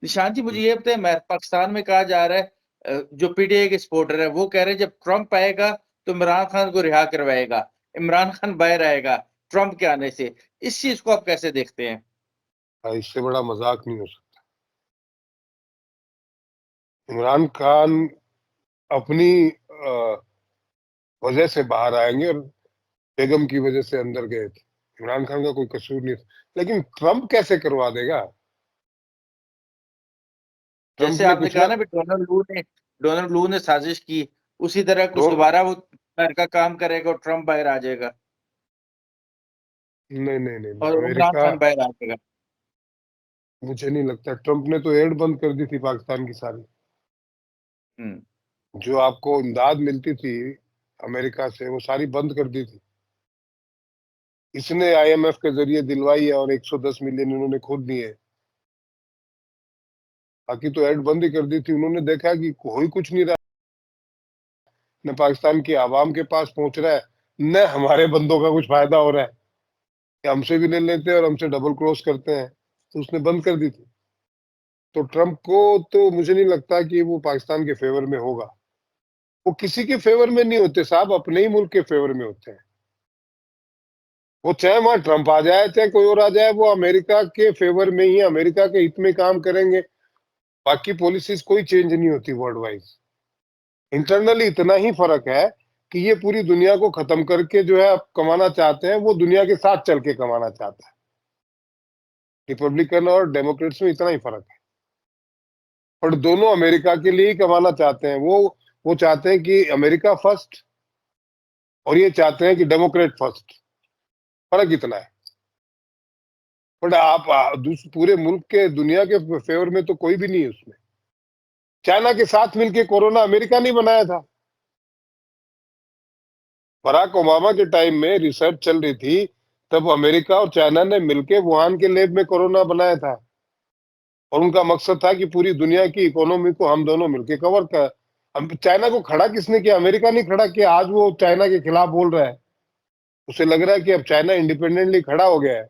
निशांत जी, मुझे ये बताइए, पाकिस्तान में कहा जा रहा है, जो पीटीआई के सपोर्टर है वो कह रहे हैं जब ट्रंप आएगा तो इमरान खान को रिहा करवाएगा, इमरान खान बाहर आएगा ट्रंप के आने से। इस चीज को आप कैसे देखते हैं? इससे बड़ा मजाक नहीं हो सकता। इमरान खान अपनी वजह से बाहर आएंगे और बेगम की वजह से अंदर गए थे। इमरान खान का कोई कसूर नहीं था। लेकिन ट्रंप कैसे करवा देगा? ट्रंप जैसे ने आपने कहा पिछला ना भी डोनाल्ड लू ने साजिश की, उसी तरह कुछ डो दोबारा वो अमेरिका काम करेगा और ट्रंप बाहर आ जाएगा नहीं नहीं नहीं नहीं, और इमरान अमेरिका, खान बाहर आ जाएगा। मुझे नहीं लगता। ट्रंप ने तो एड बंद कर दी थी पाकिस्तान की सारी। हम्म। जो आपको इमदाद मिलती थी अमेरिका से, वो सारी बंद कर दी थी। इसने आईएमएफ के जरिए दिलवाई है और 110 मिलियन इन्होंने खुद दिए। बाकी तो एड बंद ही कर दी थी। उन्होंने देखा कि कोई कुछ नहीं रहा, न पाकिस्तान की आवाम के पास पहुंच रहा है, न हमारे बंदों का कुछ फायदा हो रहा है कि हमसे भी ले लेते हैं और हमसे डबल क्रॉस करते हैं। तो उसने बंद कर दी थी। तो ट्रंप को तो मुझे नहीं लगता कि वो पाकिस्तान के फेवर में होगा। वो किसी के फेवर में नहीं होते साहब, अपने ही मुल्क के फेवर में होते हैं। वो चाहे वहां ट्रंप आ जाए चाहे कोई और आ जाए, वो अमेरिका के फेवर में ही, अमेरिका के हित में काम करेंगे। बाकी पॉलिसीज कोई चेंज नहीं होती वर्ल्ड वाइज। इंटरनली इतना ही फर्क है कि ये पूरी दुनिया को खत्म करके जो है आप कमाना चाहते हैं, वो दुनिया के साथ चल के कमाना चाहता है। रिपब्लिकन और डेमोक्रेट्स में इतना ही फर्क है। और दोनों अमेरिका के लिए ही कमाना चाहते हैं। वो चाहते हैं कि अमेरिका फर्स्ट, और ये चाहते हैं कि डेमोक्रेट फर्स्ट। फर्क इतना है। बट आप पूरे मुल्क के, दुनिया के फेवर में तो कोई भी नहीं है उसमें। चाइना के साथ मिलके कोरोना अमेरिका नहीं बनाया था। बराक ओबामा के टाइम में रिसर्च चल रही थी, तब अमेरिका और चाइना ने मिलके वुहान के लैब में कोरोना बनाया था। और उनका मकसद था कि पूरी दुनिया की इकोनॉमी को हम दोनों मिलके कवर कर। अब चाइना को खड़ा किसने किया? अमेरिका नहीं खड़ा किया। आज वो चाइना के खिलाफ बोल रहा है। उसे लग रहा है कि अब चाइना इंडिपेंडेंटली खड़ा हो गया है।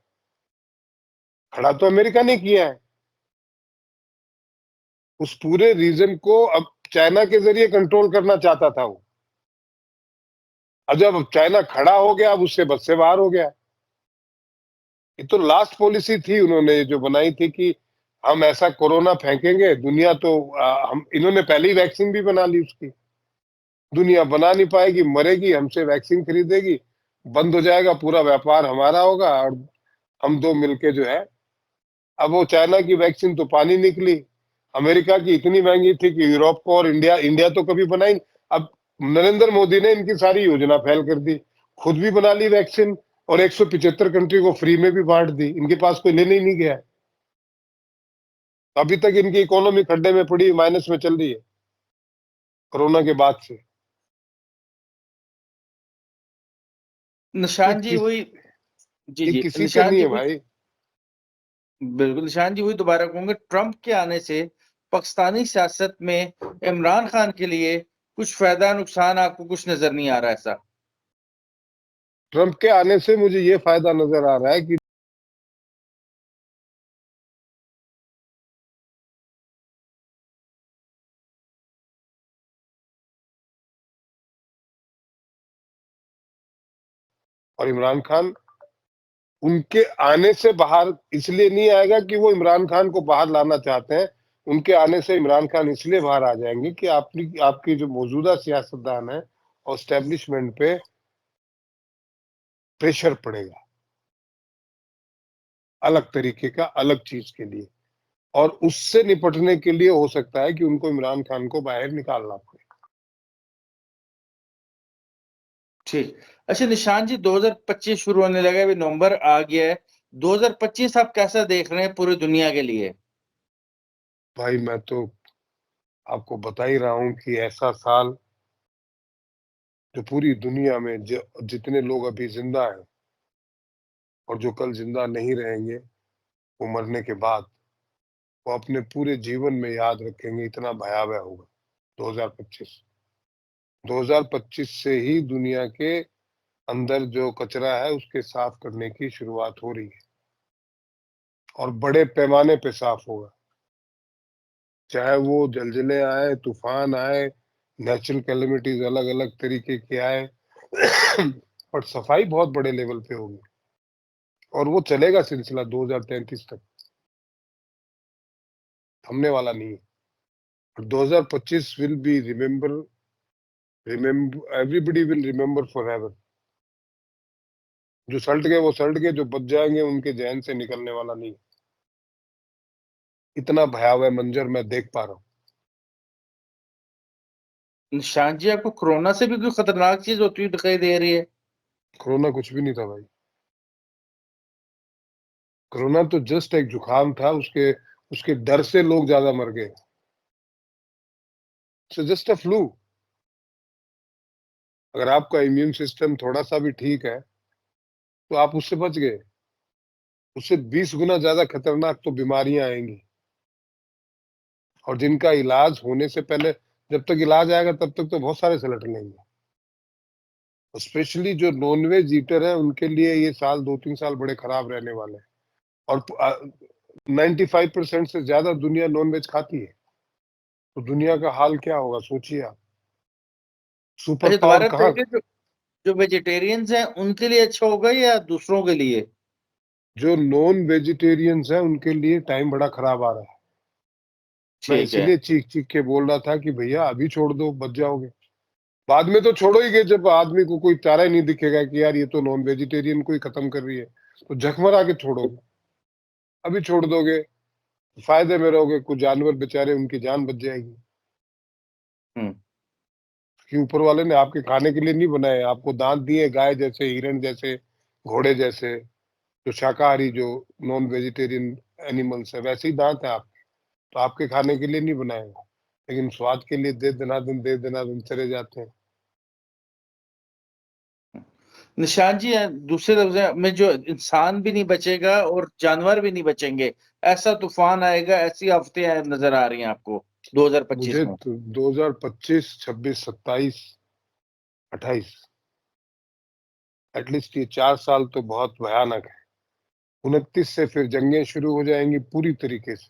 खड़ा तो अमेरिका ने किया है। उस पूरे रीजन को अब चाइना के जरिए कंट्रोल करना चाहता था वो। अब जब चाइना खड़ा हो गया, अब उससे बस से बाहर हो गया। ये तो लास्ट पॉलिसी थी उन्होंने जो बनाई थी कि हम ऐसा कोरोना फेंकेंगे, दुनिया तो हम, इन्होंने पहले ही वैक्सीन भी बना ली उसकी। दुनिया बना नहीं पाएगी, मरेगी, हमसे वैक्सीन खरीदेगी, बंद हो जाएगा, पूरा व्यापार हमारा होगा और हम दो मिलके जो है। अब वो चाइना की वैक्सीन तो पानी निकली। अमेरिका की इतनी महंगी थी कि यूरोप को, और इंडिया इंडिया तो कभी बनाई। अब नरेंद्र मोदी ने इनकी सारी योजना फेल कर दी। खुद भी बना ली वैक्सीन और 175 कंट्री को फ्री में भी बांट दी। इनके पास कोई लेने ही नहीं गया। अभी तक इनकी इकोनॉमी खड्डे में पड़ी, माइनस में चल रही है कोरोना के बाद से। ये निशांत जी किस वही। जी ये जी, किसी पे निशांत नहीं जी है वही। भाई। बिल्कुल निशांत जी, वही दोबारा कहूंगा, ट्रंप के आने से पाकिस्तानी सियासत में इमरान खान के लिए कुछ फायदा नुकसान आपको कुछ नजर नहीं आ रहा ऐसा? ट्रंप के आने से मुझे ये फायदा नजर आ रहा है कि और इमरान खान उनके आने से बाहर इसलिए नहीं आएगा कि वो इमरान खान को बाहर लाना चाहते हैं। उनके आने से इमरान खान इसलिए बाहर आ जाएंगे कि आपकी आपकी जो मौजूदा सियासतदान है और एस्टेब्लिशमेंट पे प्रेशर पड़ेगा, अलग तरीके का, अलग चीज के लिए। और उससे निपटने के लिए हो सकता है कि उनको इमरान खान को बाहर निकालना पड़े। ठीक। अच्छा निशांत जी, 2025 शुरू होने लगा है, अभी नवंबर आ गया है। 2025 आप कैसा देख रहे हैं पूरी दुनिया के लिए? भाई मैं तो आपको बता ही रहा हूं कि ऐसा साल जो पूरी दुनिया में जितने लोग अभी जिंदा हैं और जो कल जिंदा नहीं रहेंगे, वो मरने के बाद वो अपने पूरे जीवन में याद रखेंगे, इतना भयावह होगा 2025। 2025 से ही दुनिया के अंदर जो कचरा है उसके साफ करने की शुरुआत हो रही है और बड़े पैमाने पे साफ होगा। चाहे वो जलजले आए, तूफान आए, नेचुरल कैलेमिटीज अलग अलग तरीके के आए, पर सफाई बहुत बड़े लेवल पे होगी और वो चलेगा सिलसिला 2033 तक, थमने वाला नहीं है। 2025 will be remember everybody will remember for ever. जो सल्ट गए वो सल्ट गए, जो बच जाएंगे उनके जहन से निकलने वाला नहीं। इतना भयावह मंजर मैं देख पा रहा हूँ। निशान जी, आपको कोरोना से भी कोई खतरनाक चीज होती हुई दिखाई दे रही है? कोरोना कुछ भी नहीं था भाई। कोरोना तो जस्ट एक जुकाम था, उसके उसके डर से लोग ज्यादा मर गए। So just a flu. अगर आपका इम्यून सिस्टम थोड़ा सा भी ठीक है तो आप उससे बच गए। उससे 20 गुना ज्यादा खतरनाक तो बीमारियां आएंगी, और जिनका इलाज होने से पहले, जब तक इलाज आएगा तब तक तो बहुत सारे सलट लेंगे। स्पेशली जो नॉनवेज ईटर है उनके लिए ये साल 2-3 साल बड़े खराब रहने वाले हैं। और 95% से ज्यादा दुनिया नॉनवेज खाती है, तो दुनिया का हाल क्या होगा सोचिए आप। सुपर अच्छा, पावर दोबारा कहाँ। बताइए, जो जो वेजिटेरियंस हैं उनके लिए अच्छा होगा या दूसरों के लिए? जो नॉन वेजिटेरियंस है उनके लिए टाइम बड़ा खराब आ रहा है। मैं ठीक है। इसीलिए चीख चीख के बोल रहा था कि भैया अभी छोड़ दो, बच जाओगे। बाद में तो छोड़ो ही गए, जब आदमी को कोई चारा ही नहीं दिखेगा कि यार ये तो नॉन वेजिटेरियन को ही खत्म कर रही है, तो झकमरा के छोड़ोगे। अभी छोड़ दोगे, फायदे में रहोगे, कुछ जानवर बेचारे उनकी जान बच जाएगी। हम्म। कि ऊपर वाले ने आपके खाने के लिए नहीं बनाए, आपको दांत दिए गाय जैसे, हिरण जैसे, घोड़े जैसे, जो शाकाहारी, जो नॉन वेजिटेरियन एनिमल्स है, वैसे ही दांत है आप। तो आपके खाने के लिए नहीं बनाए, लेकिन स्वाद के लिए दे देना दिन चले जाते हैं। निशान जी, दूसरे लफ्ज़ों में जो इंसान भी नहीं बचेगा और जानवर भी नहीं बचेंगे, ऐसा तूफान आएगा, ऐसी आफतें नजर आ रही हैं आपको 2025 मुझे में? तो 2025, 26, 27, 28, एटलीस्ट ये 4 साल तो बहुत भयानक है। 29 से फिर जंगें शुरू हो जाएंगी पूरी तरीके से।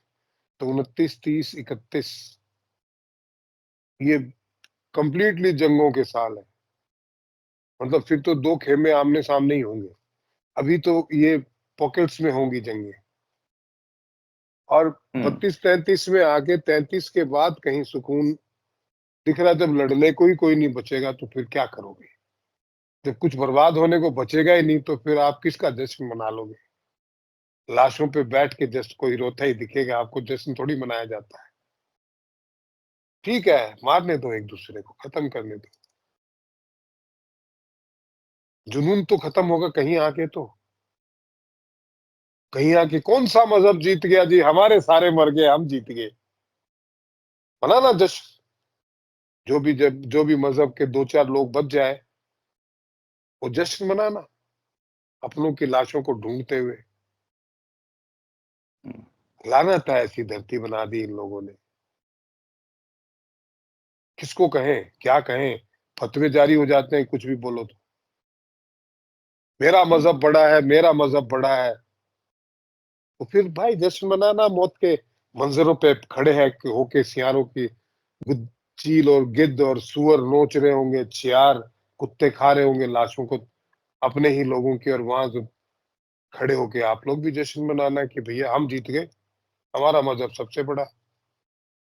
तो 29, 30, 31 ये कंप्लीटली जंगों के साल है। मतलब फिर तो दो खेमे आमने सामने ही होंगे। अभी तो ये पॉकेट्स में होंगी जंगें। और हम्म। 32, 33 में आके 33 के बाद कहीं सुकून दिख रहा है। जब लड़ने को ही कोई नहीं बचेगा तो फिर क्या करोगे? जब कुछ बर्बाद होने को बचेगा ही नहीं तो फिर आप किसका जश्न मना लोगे? लाशों पे बैठ के जस्ट कोई रोता ही दिखेगा आपको, जश्न थोड़ी मनाया जाता है। ठीक है, मारने दो एक दूसरे को, खत्म करने दो। जुनून तो खत्म होगा कहीं आके। तो कहीं आके कौन सा मजहब जीत गया जी, हमारे सारे मर गए, हम जीत गए। मनाना जश्न। जो भी मजहब के 2-4 लोग बच जाए, वो जश्न मनाना, अपनों की लाशों को ढूंढते हुए। लानत है, ऐसी धरती बना दी इन लोगों ने। किसको कहें, क्या कहें? फतवे जारी हो जाते हैं कुछ भी बोलो तो। मेरा हम्म। मजहब बड़ा है, मेरा मजहब बड़ा है। तो फिर भाई जश्न मनाना, मौत के मंजरों पे खड़े हैं होके, सियारों की चील और गिद्ध और सुअर नोच रहे होंगे, चियार कुत्ते खा रहे होंगे लाशों को, अपने ही लोगों की। और वहां जो खड़े होके आप लोग भी जश्न मनाना कि भैया हम जीत गए, हमारा मजहब सबसे बड़ा।